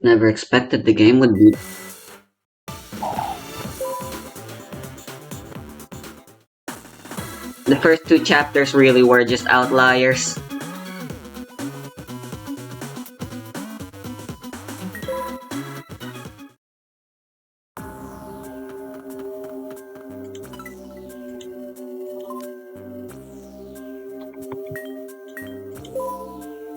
Never expected the game would be. The first two chapters really were just outliers.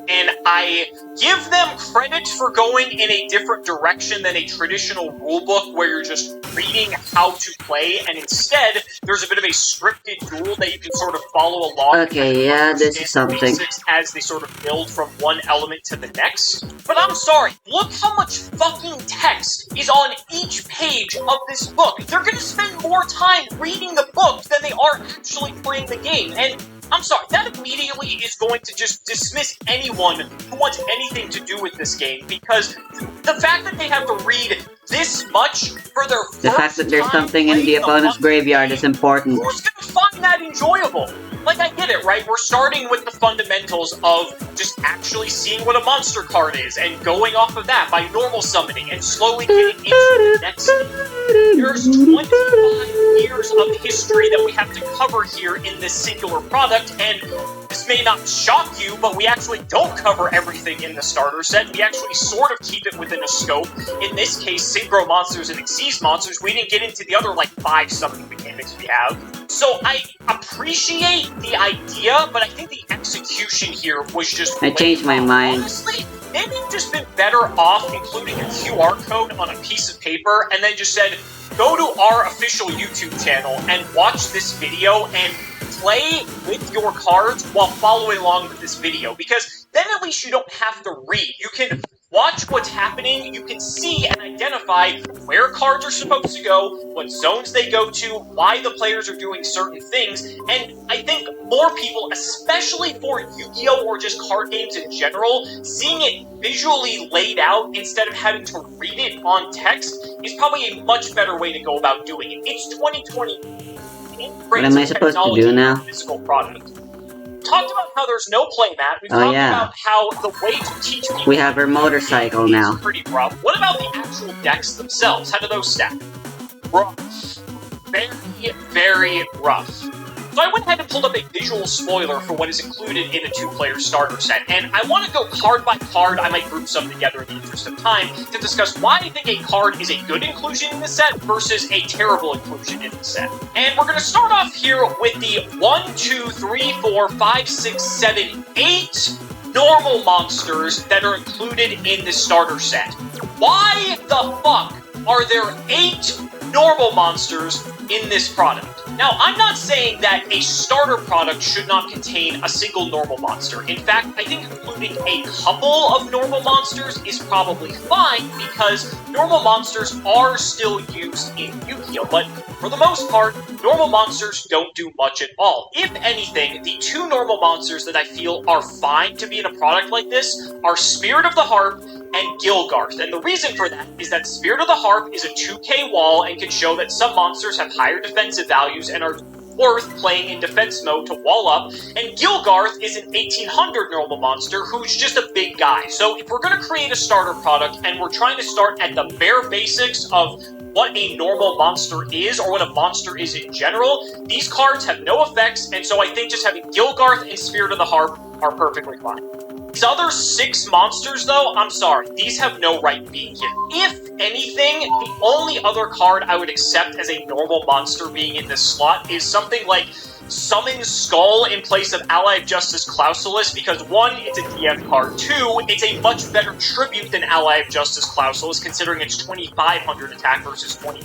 And I give them credit for going in a different direction than a traditional rulebook where you're just reading how to play, and instead there's a bit of a scripted duel that you can sort of follow along. Okay, yeah, this is something. Basics as they sort of build from one element to the next. But I'm sorry, look how much fucking text is on each page of this book. They're gonna spend more time reading the book than they are actually playing the game, and I'm sorry, that immediately is going to just dismiss anyone who wants anything to do with this game, because the fact that they have to read this much for their first The fact that there's time something in the playing opponent's fucking graveyard game, is important. who's gonna find that enjoyable? Like, I get it, right? We're starting with the fundamentals of just actually seeing what a monster card is, and going off of that by normal summoning, and slowly getting into the next thing. There's 25 years of history that we have to cover here in this singular product, and this may not shock you, but we actually don't cover everything in the starter set. We actually sort of keep it within a scope. In this case, Synchro monsters and Xyz monsters. We didn't get into the other, like, 5 summoning mechanics we have. So I appreciate the idea, but I think the execution here was just... I changed my mind. Honestly, maybe you've just been better off including a QR code on a piece of paper and then just said, go to our official YouTube channel and watch this video and play with your cards while following along with this video, because then at least you don't have to read. You can watch what's happening, you can see and identify where cards are supposed to go, what zones they go to, why the players are doing certain things, and I think more people, especially for Yu-Gi-Oh! Or just card games in general, seeing it visually laid out instead of having to read it on text is probably a much better way to go about doing it. It's 2020. What am I supposed to do now? Physical product. Talked about how there's no playmat. We've talked about how the way to teach people... We have our motorcycle now. Pretty rough. What about the actual decks themselves? How do those stack? Rough. Very, very rough. So I went ahead and pulled up a visual spoiler for what is included in a 2-player starter set, and I want to go card by card. I might group some together in the interest of time to discuss why I think a card is a good inclusion in the set versus a terrible inclusion in the set. And we're going to start off here with the 1, 2, 3, 4, 5, 6, 7, 8 normal monsters that are included in the starter set. Why the fuck are there 8 normal monsters in this product? Now, I'm not saying that a starter product should not contain a single normal monster. In fact, I think including a couple of normal monsters is probably fine, because normal monsters are still used in Yu-Gi-Oh! But for the most part, normal monsters don't do much at all. If anything, the 2 normal monsters that I feel are fine to be in a product like this are Spirit of the Harp and Gilgarth. And the reason for that is that Spirit of the Harp is a 2k wall and can show that some monsters have higher defensive values and are worth playing in defense mode to wall up, and Gilgarth is an 1800 normal monster who's just a big guy. So if we're going to create a starter product and we're trying to start at the bare basics of what a normal monster is, or what a monster is in general, these cards have no effects, and so I think just having Gilgarth and Spirit of the Harp are perfectly fine. These other 6 monsters, though, I'm sorry, these have no right being here. If anything, the only other card I would accept as a normal monster being in this slot is something like Summon Skull in place of Ally of Justice Clausulus, because 1, it's a DF card, 2, it's a much better tribute than Ally of Justice Clausulus, considering it's 2500 attack versus 23.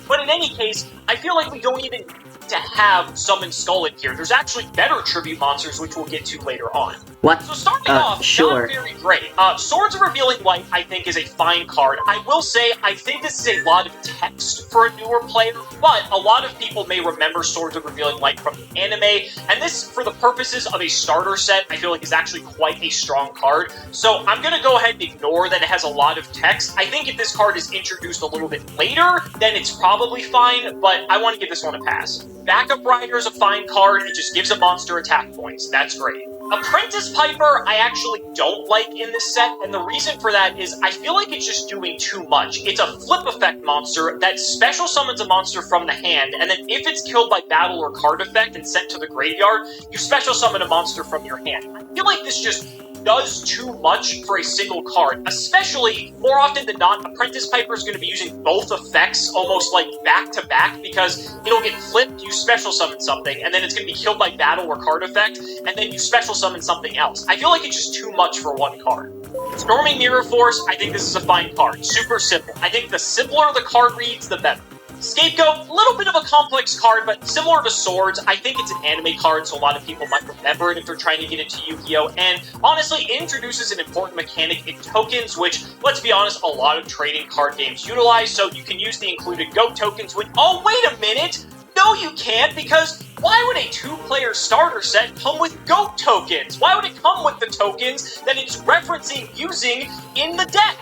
But in any case, I feel like we don't even need to have Summon Skull in here. There's actually better tribute monsters, which we'll get to later on. What? So starting off, sure. not very great. Swords of Revealing Light, I think, is a fine card. I will say, I think this is a lot of text for a newer player, but a lot of people may remember Swords of Revealing Light from the anime, and this, for the purposes of a starter set, I feel like is actually quite a strong card. So I'm gonna go ahead and ignore that it has a lot of text. I think if this card is introduced a little bit later, then it's probably fine, but I want to give this one a pass. Backup Rider is a fine card. It just gives a monster attack points. That's great. Apprentice Piper, I actually don't like in this set, and the reason for that is I feel like it's just doing too much. It's a flip effect monster that special summons a monster from the hand, and then if it's killed by battle or card effect and sent to the graveyard, you special summon a monster from your hand. I feel like this just does too much for a single card, especially, more often than not, Apprentice Piper is going to be using both effects almost like back-to-back, because it'll get flipped, you special summon something, and then it's going to be killed by battle or card effect, and then you special summon something else. I feel like it's just too much for one card. Storming Mirror Force, I think this is a fine card. Super simple. I think the simpler the card reads, the better. Scapegoat, a little bit of a complex card, but similar to Swords, I think it's an anime card, so a lot of people might remember it if they're trying to get into Yu-Gi-Oh! And honestly, it introduces an important mechanic in tokens, which, let's be honest, a lot of trading card games utilize, so you can use the included GOAT tokens when— oh, wait a minute! No, you can't, because why would a two-player starter set come with GOAT tokens? Why would it come with the tokens that it's referencing using in the deck?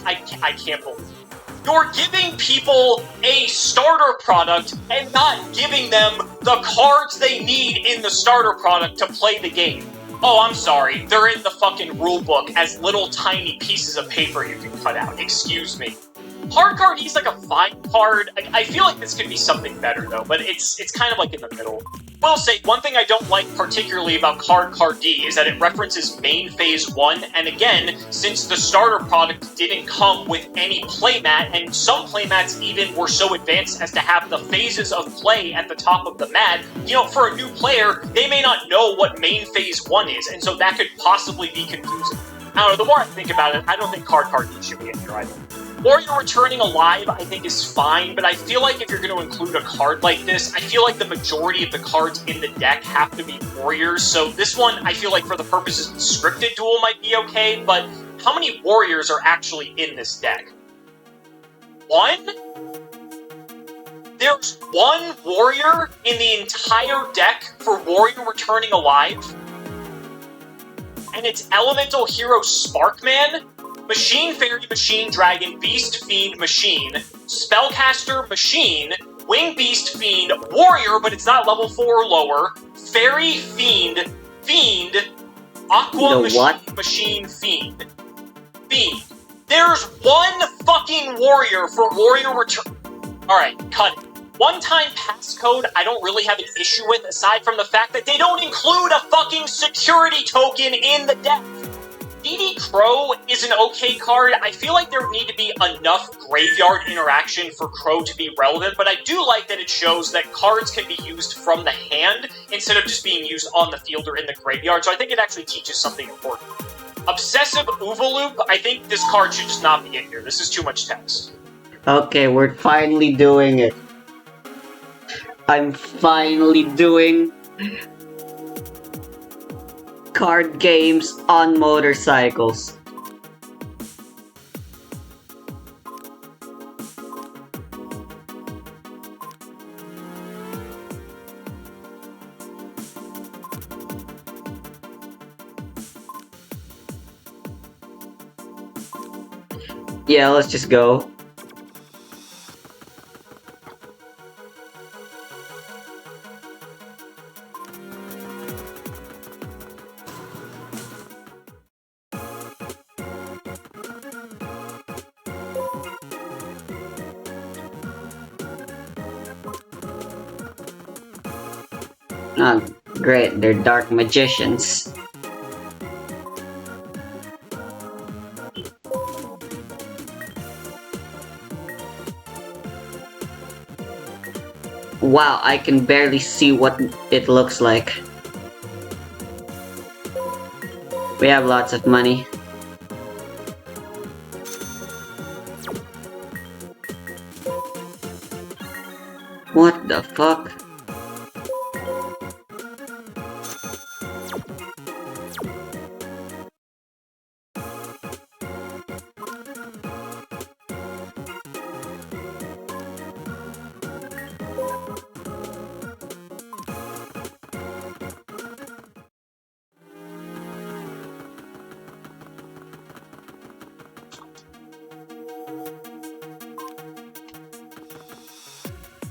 I can't believe it. You're giving people a starter product and not giving them the cards they need in the starter product to play the game. Oh, I'm sorry. They're in the fucking rulebook as little tiny pieces of paper you can cut out. Excuse me. Hard card, he's like a fine card. I feel like this could be something better, though, but it's kind of like in the middle. Will say, one thing I don't like particularly about Card D is that it references main phase 1, and again, since the starter product didn't come with any playmat, and some playmats even were so advanced as to have the phases of play at the top of the mat, you know, for a new player, they may not know what main phase 1 is, and so that could possibly be confusing. I don't know, the more I think about it, I don't think Card D should be in here either. Warrior Returning Alive, I think, is fine, but I feel like if you're going to include a card like this, I feel like the majority of the cards in the deck have to be Warriors, so this one, I feel like for the purposes of Scripted Duel might be okay, but how many Warriors are actually in this deck? One? There's one Warrior in the entire deck for Warrior Returning Alive? And it's Elemental Hero Sparkman? Machine Fairy Machine Dragon Beast Fiend Machine, Spellcaster Machine, Wing Beast Fiend Warrior, but it's not level 4 or lower, Fairy Fiend, Aqua Machine Fiend. There's one fucking Warrior for Warrior Return. Alright, cut it. One-time passcode I don't really have an issue with, aside from the fact that they don't include a fucking security token in the deck. DD Crow is an okay card. I feel like there need to be enough graveyard interaction for Crow to be relevant, but I do like that it shows that cards can be used from the hand instead of just being used on the field or in the graveyard, so I think it actually teaches something important. Obsessive Oovaloop, I think this card should just not be in here. This is too much text. Okay, we're finally doing it. I'm finally doing card games on motorcycles. Yeah, let's just go. Oh, great, they're dark magicians. Wow, I can barely see what it looks like. We have lots of money. What the fuck?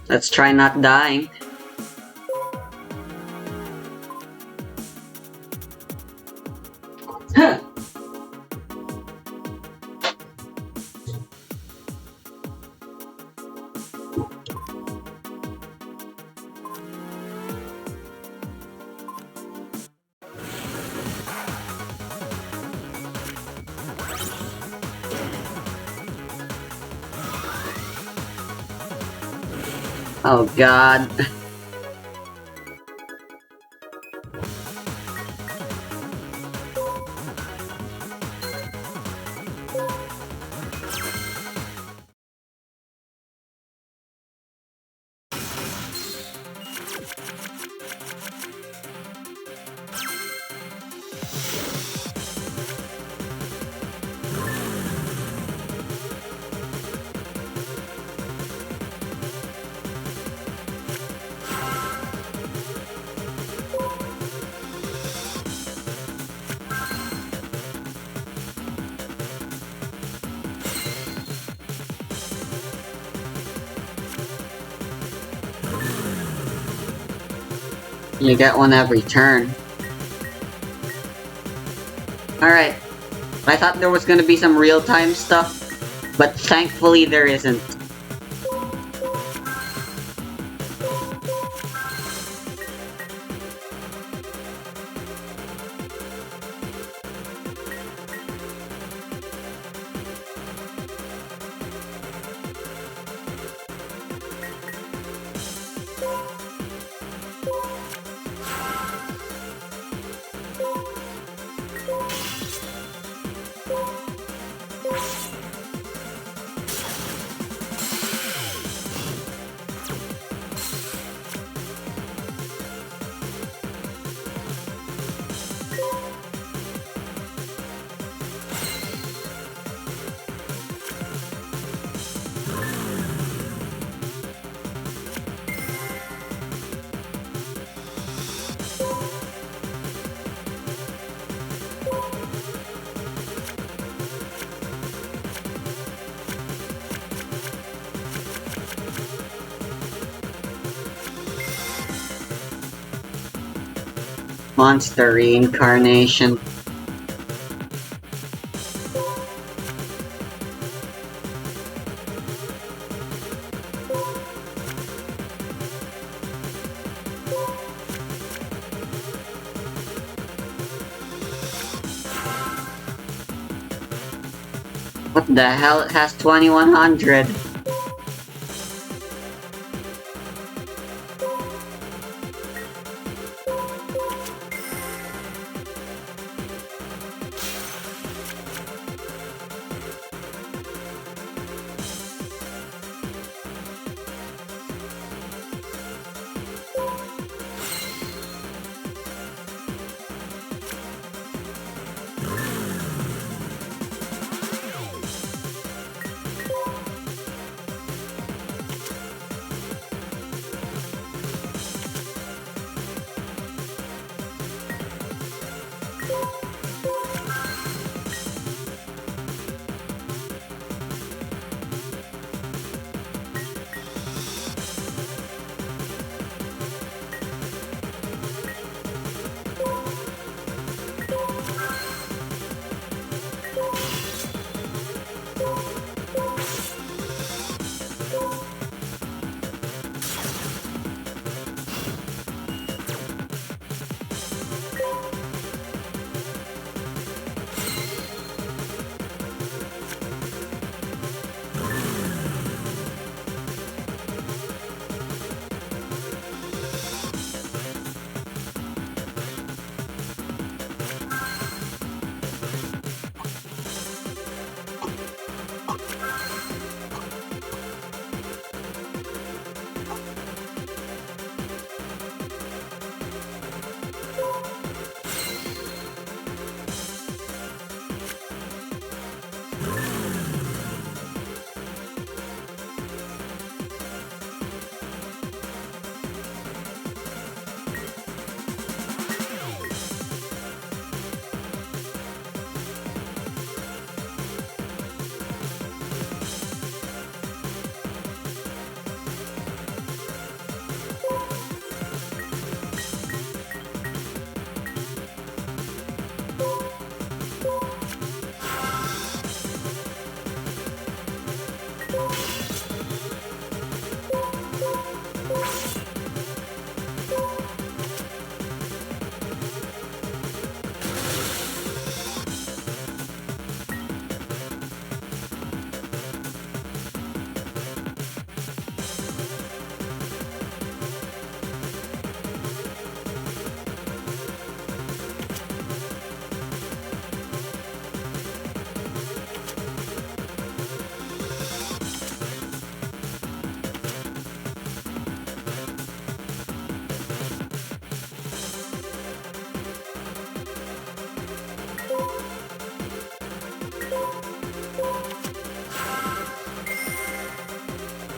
Let's try not dying. Huh. Oh god. You get one every turn. Alright. I thought there was gonna be some real-time stuff, but thankfully there isn't. Monster reincarnation. What the hell? It has 2100.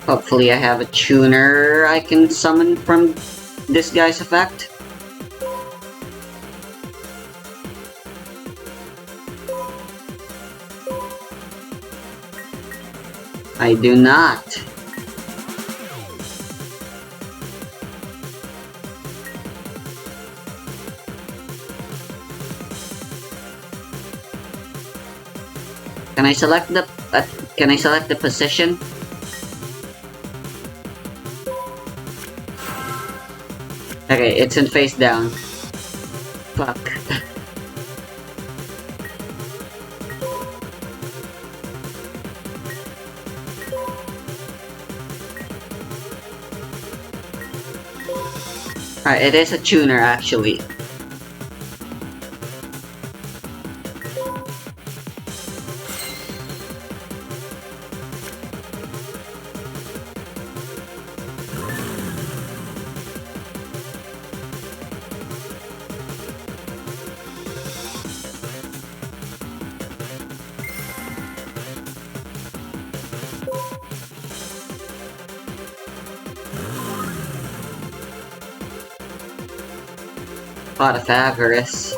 Hopefully I have a tuner I can summon from this guy's effect. I do not. Can I select the position? Okay, it's in face down. Fuck. Alright, it is a tuner actually. Pot of avarice.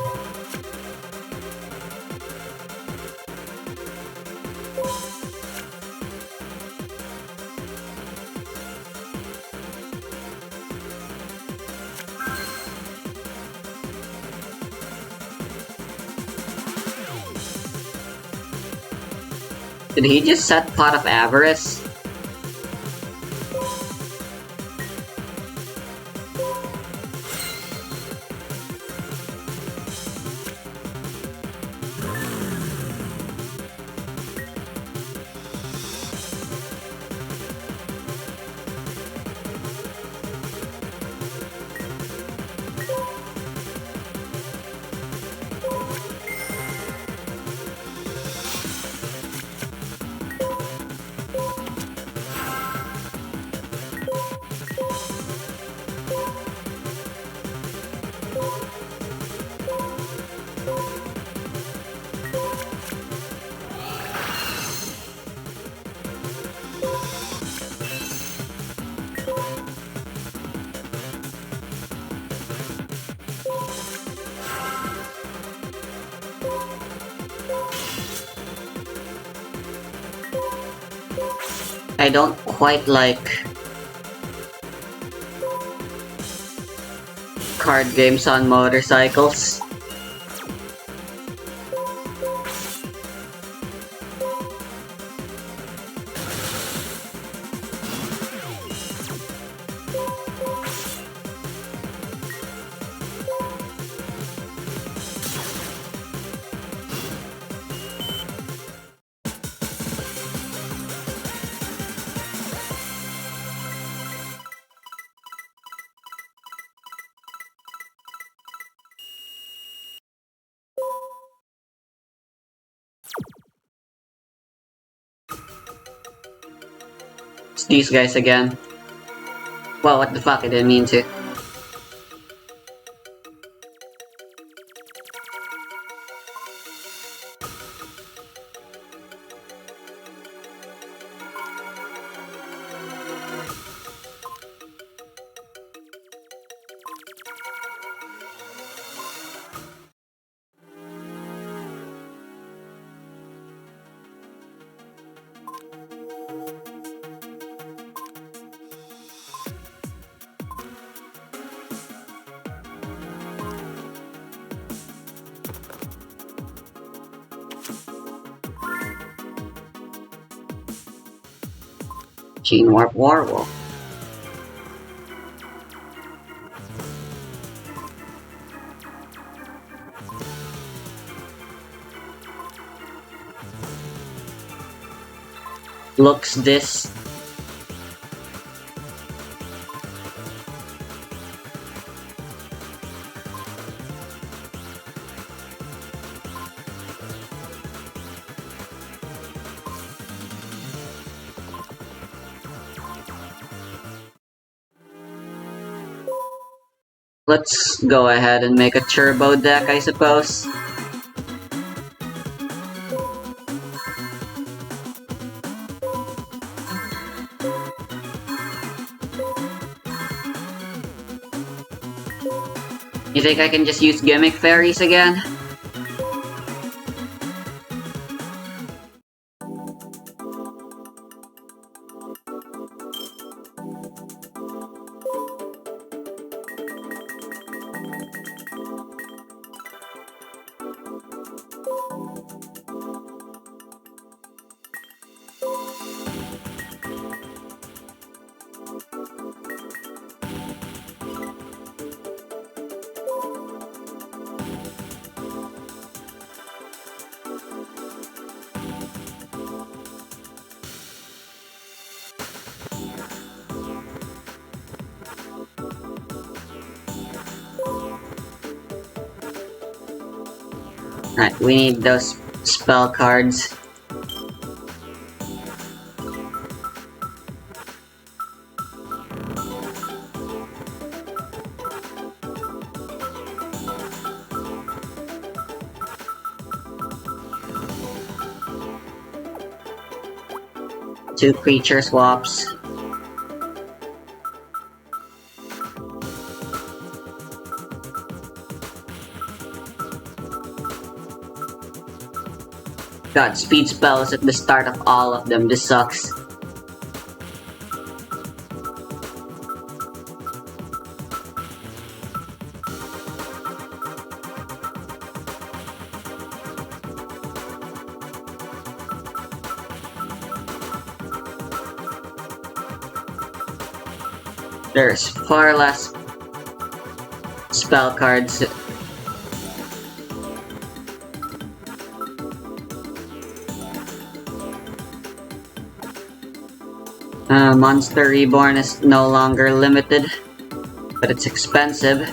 Did he just set Pot of Avarice? I don't quite like card games on motorcycles. It's these guys again. Well, what the fuck, I didn't mean to. Gene Warp Warwolf. Looks this. Let's go ahead and make a turbo deck, I suppose. You think I can just use gimmick fairies again? Alright, we need those spell cards. Two creature swaps. Got speed spells at the start of all of them, this sucks. There's far less spell cards. Monster Reborn is no longer limited, but it's expensive.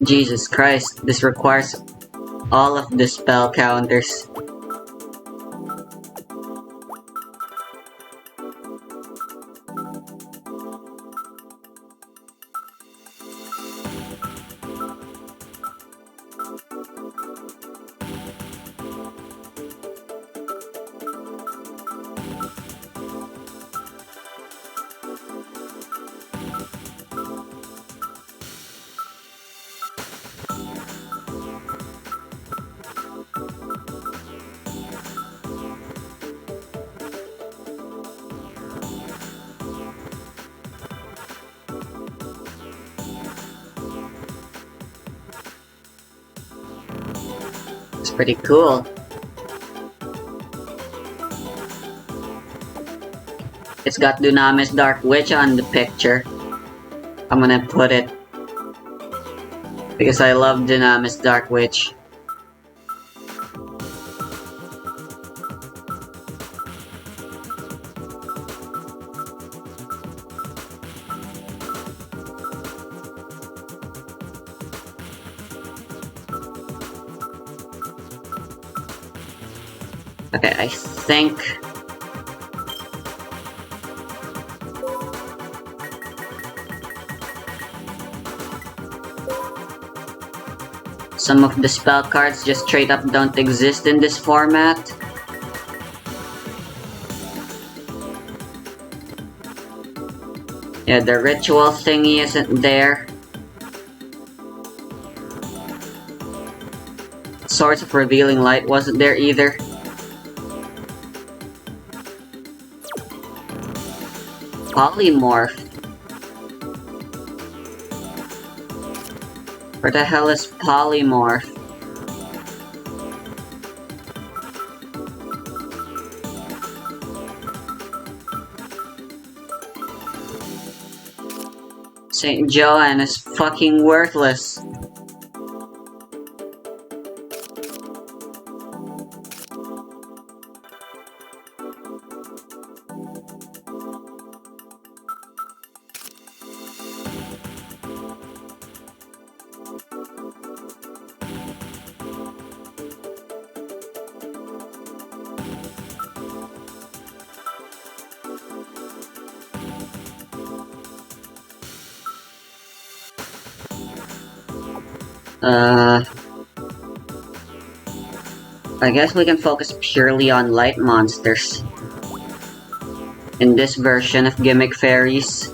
Jesus Christ, this requires all of the spell counters. It's pretty cool. It's got Dunamis Dark Witch on the picture. I'm gonna put it because I love Dunamis Dark Witch. Okay, I think some of the spell cards just straight up don't exist in this format. Yeah, the ritual thingy isn't there. Swords of Revealing Light wasn't there either. Polymorph. Where the hell is Polymorph? St. Joanne is fucking worthless. I guess we can focus purely on light monsters in this version of Gimmick Fairies.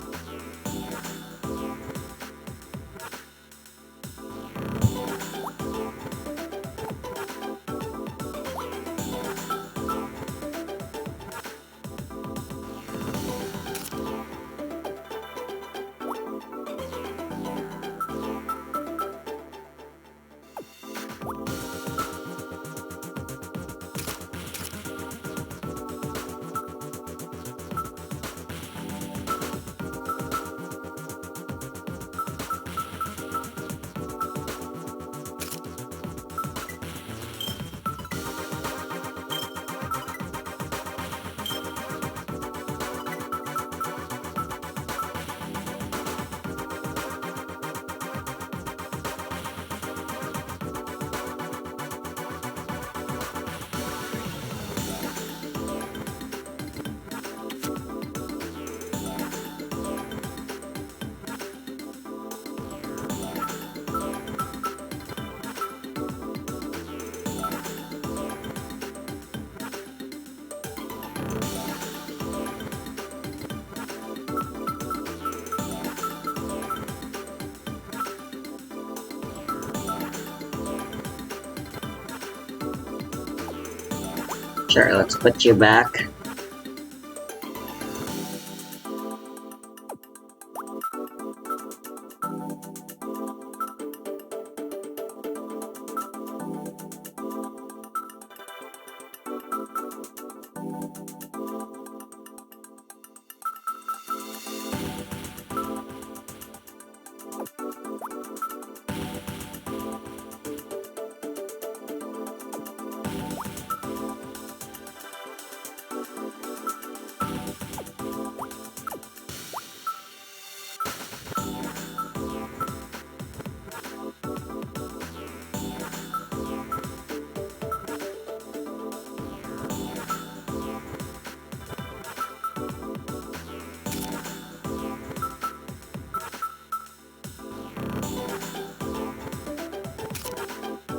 Sure, let's put you back.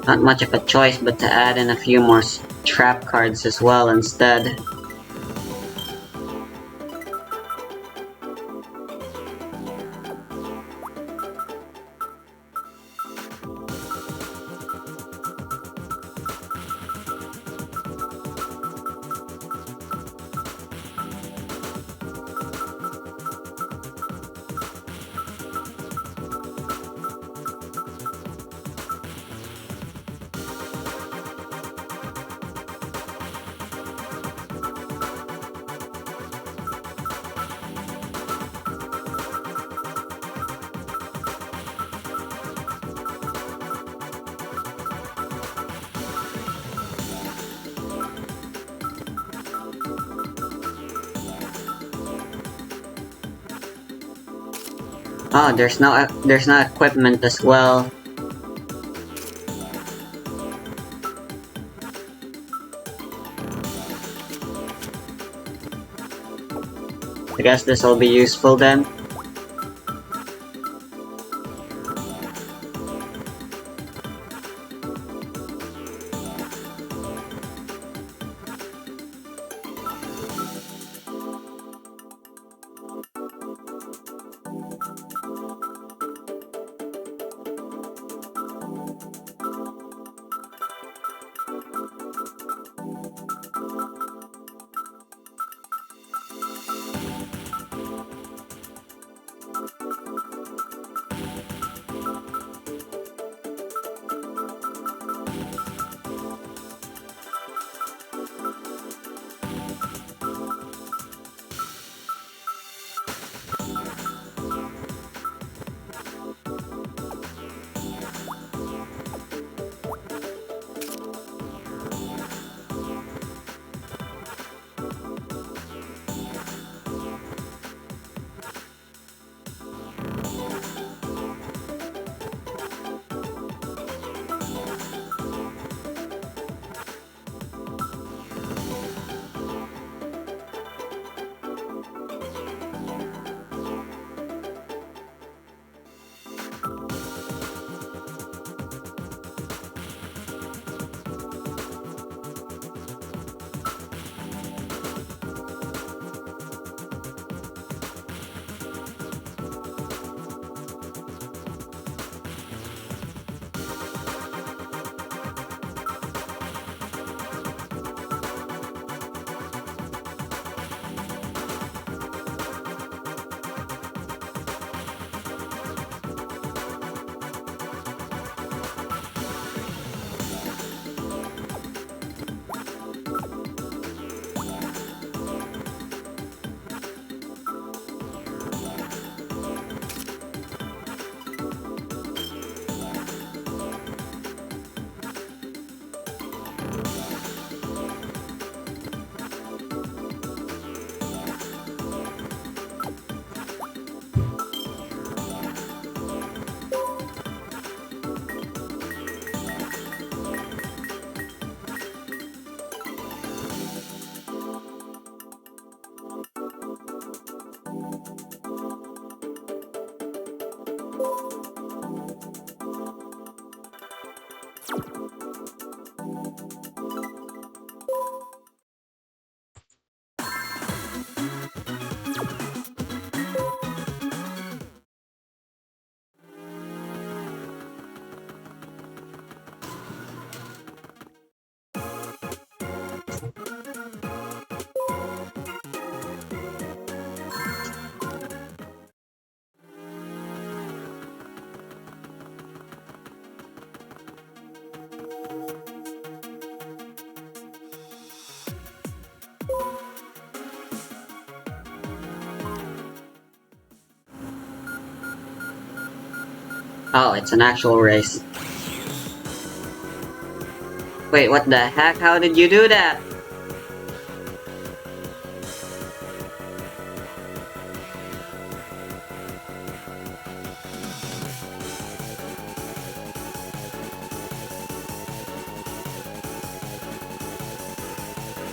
Not much of a choice but to add in a few more trap cards as well instead. Oh, there's no equipment as well. I guess this will be useful then. Oh, it's an actual race. Wait, what the heck? How did you do that?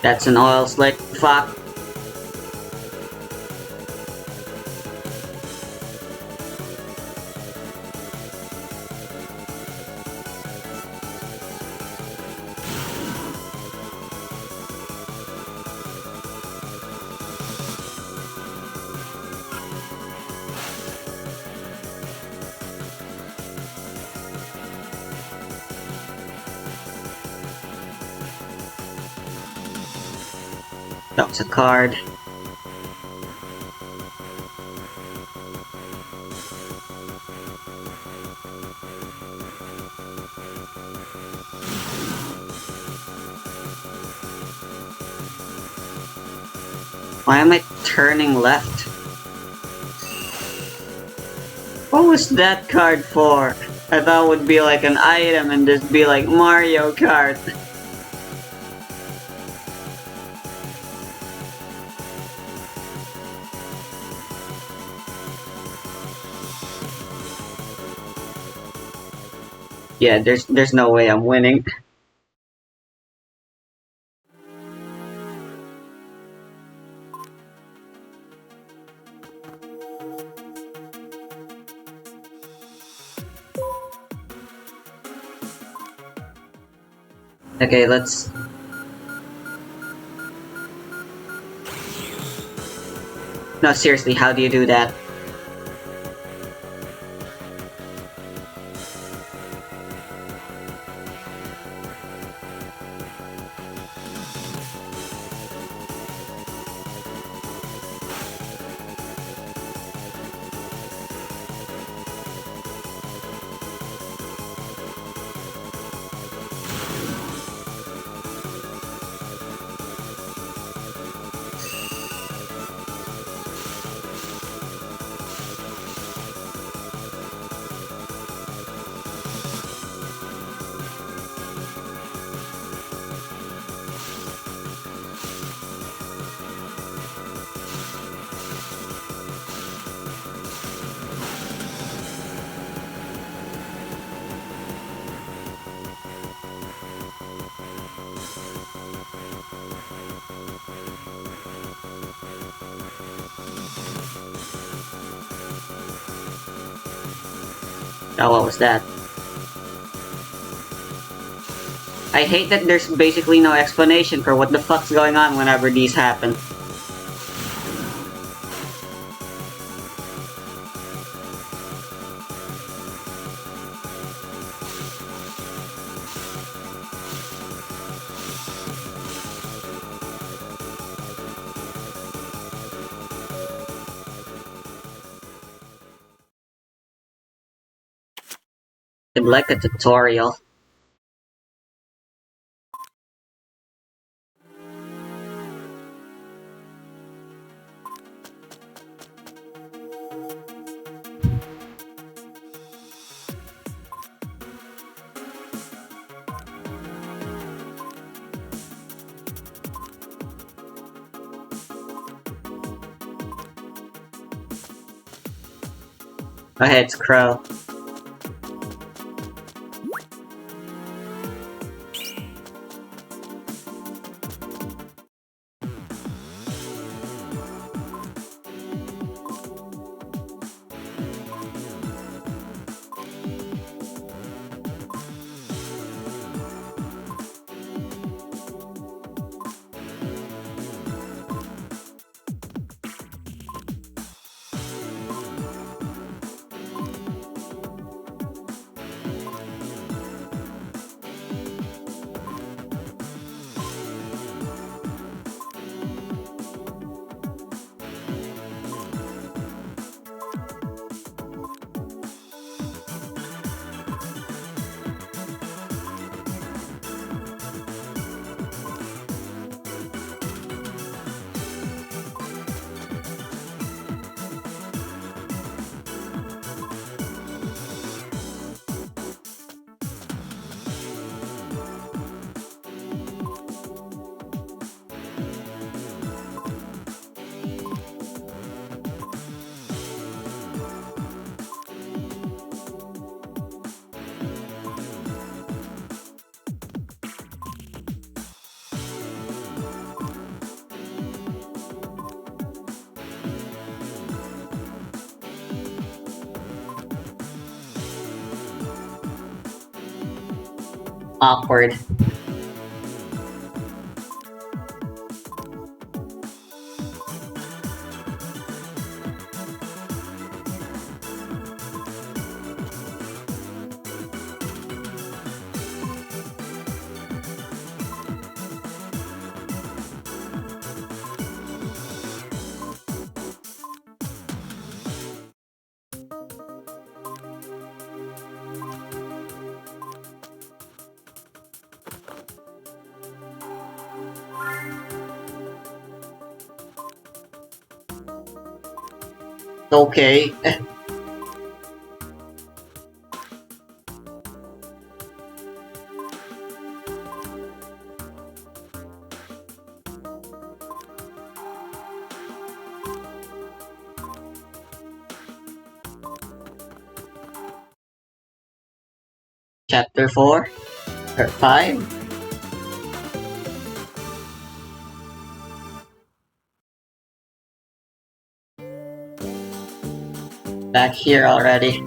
That's an oil slick. Fuck. That was a card. Why am I turning left? What was that card for? I thought it would be like an item and just be like Mario Kart. Yeah, there's no way I'm winning. Okay, let's... No, seriously, how do you do that? Oh, what was that? I hate that there's basically no explanation for what the fuck's going on whenever these happen. I'd like a tutorial. Okay, it's Crow. Awkward. Okay. Chapter 4 or 5. Back here already.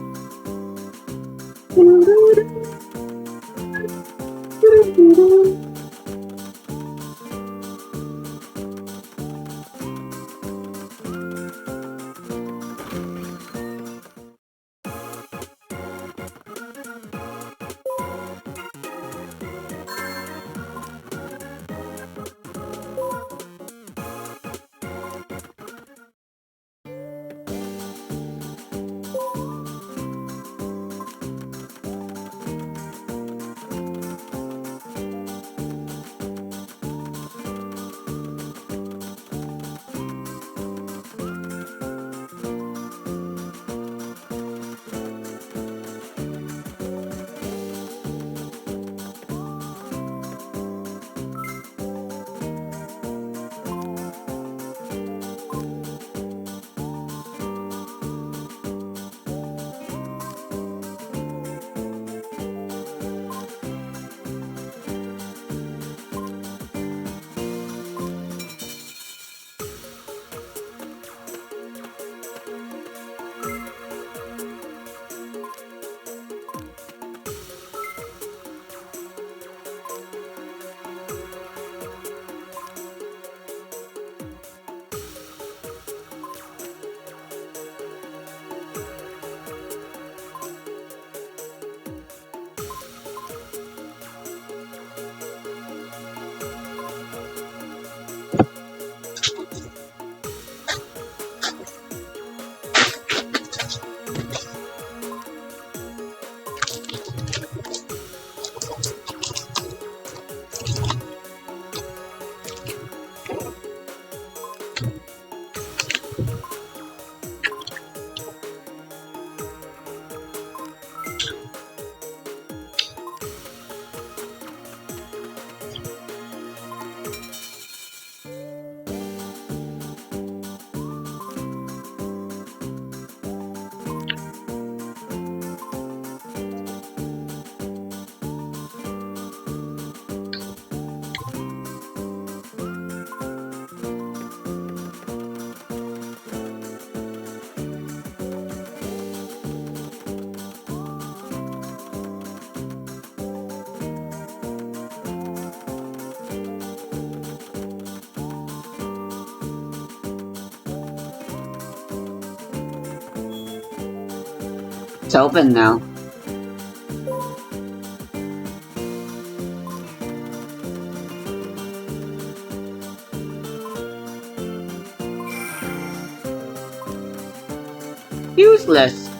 It's open now. Useless.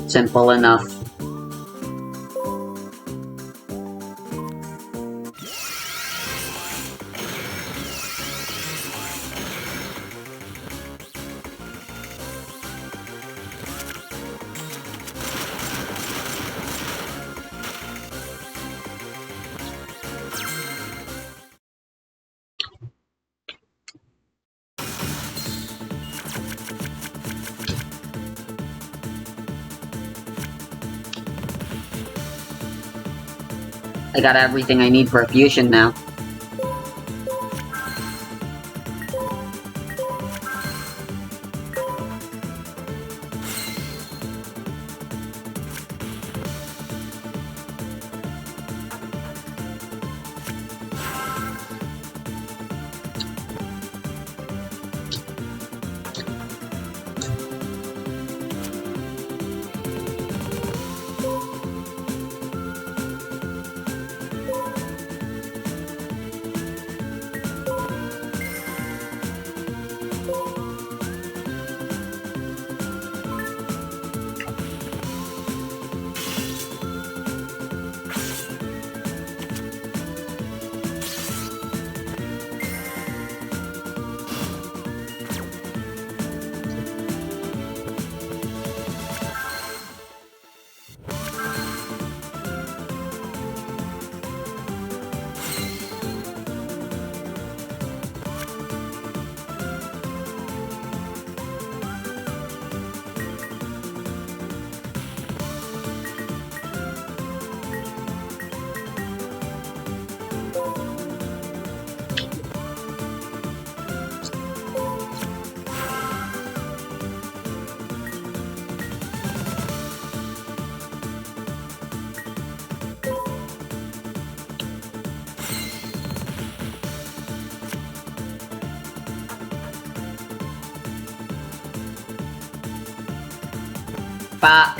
Simple enough. I got everything I need for a fusion now. Pa!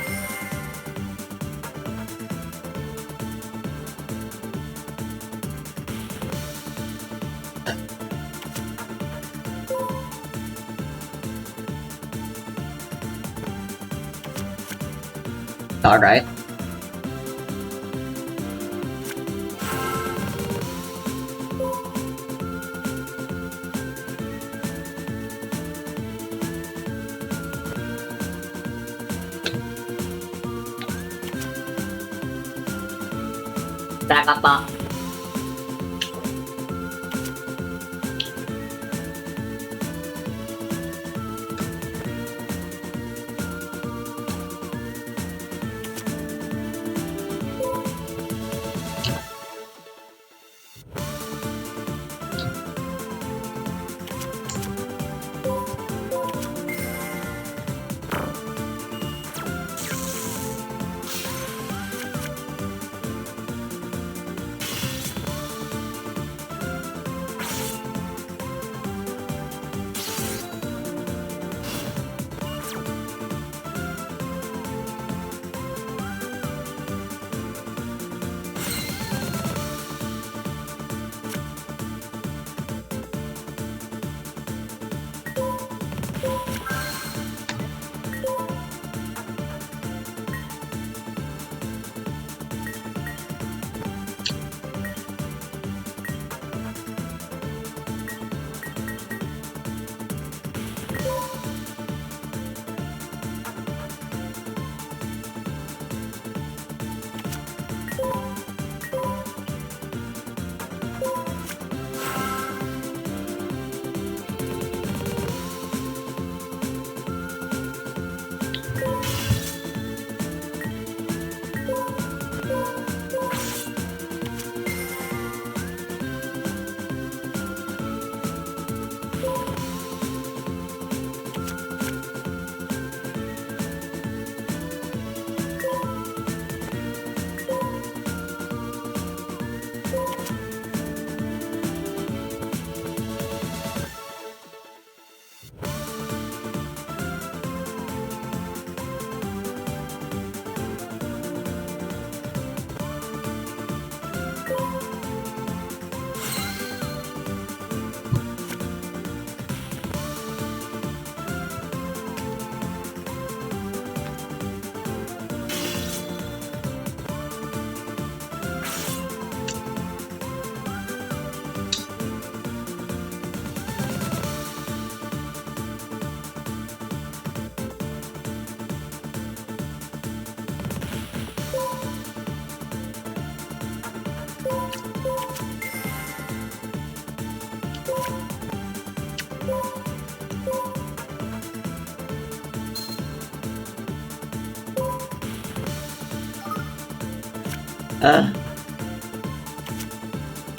Alright. Teka pa.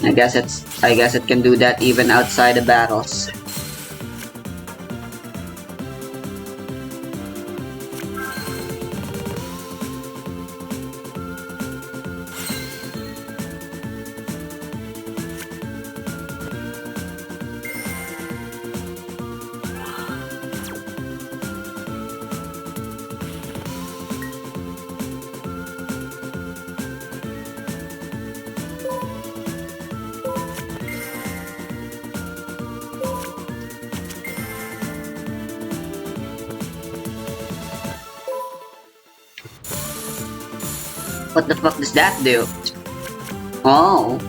I guess it can do that even outside the battles. What the fuck does that do? Oh.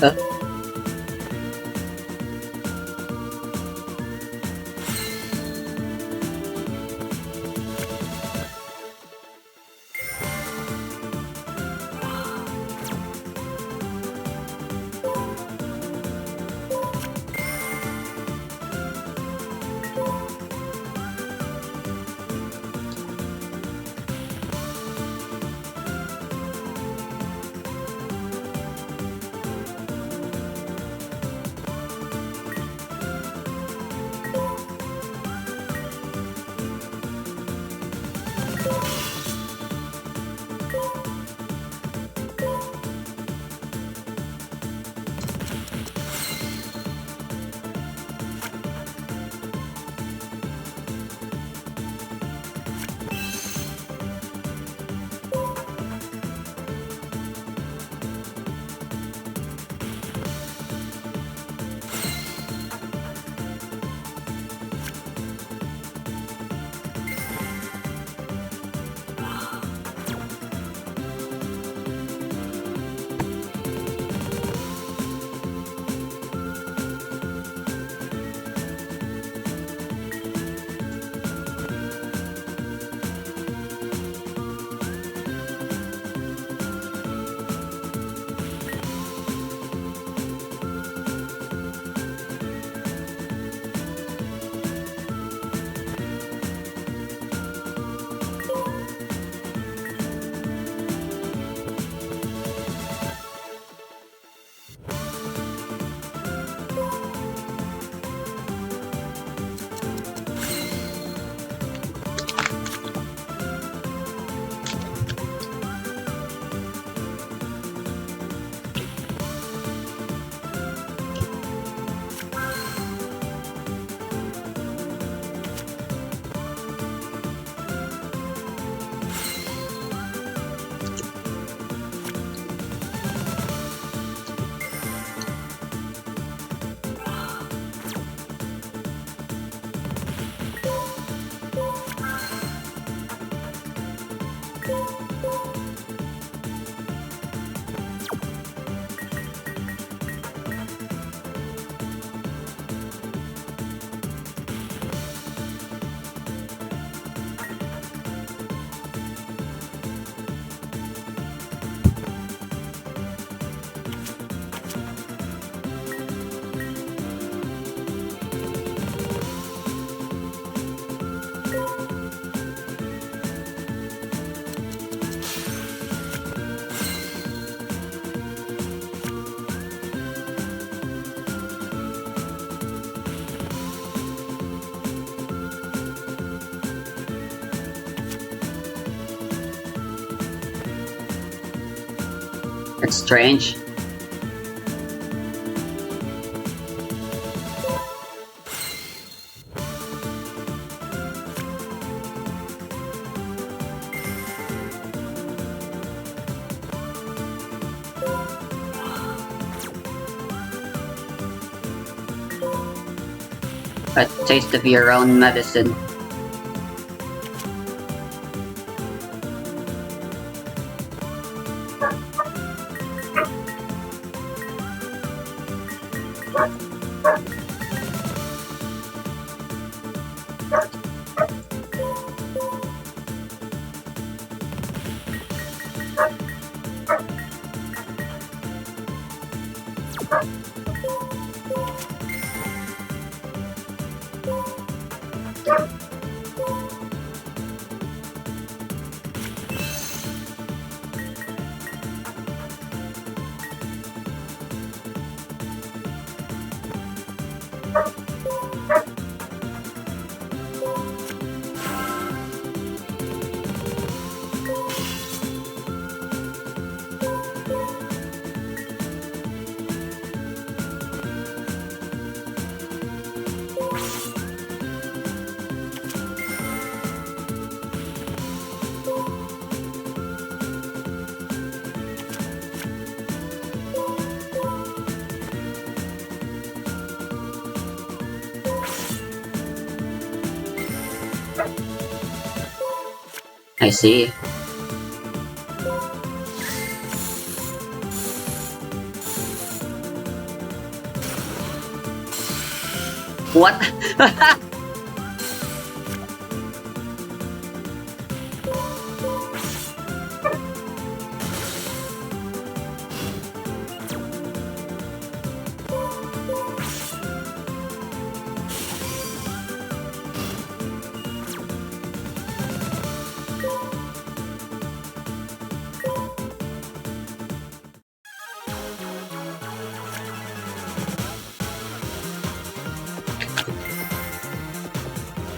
Huh? It's strange. A taste of your own medicine. I see. What?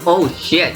Oh shit.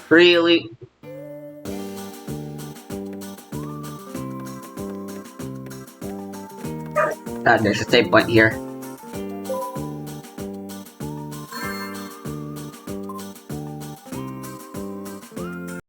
Really? There's a save point here.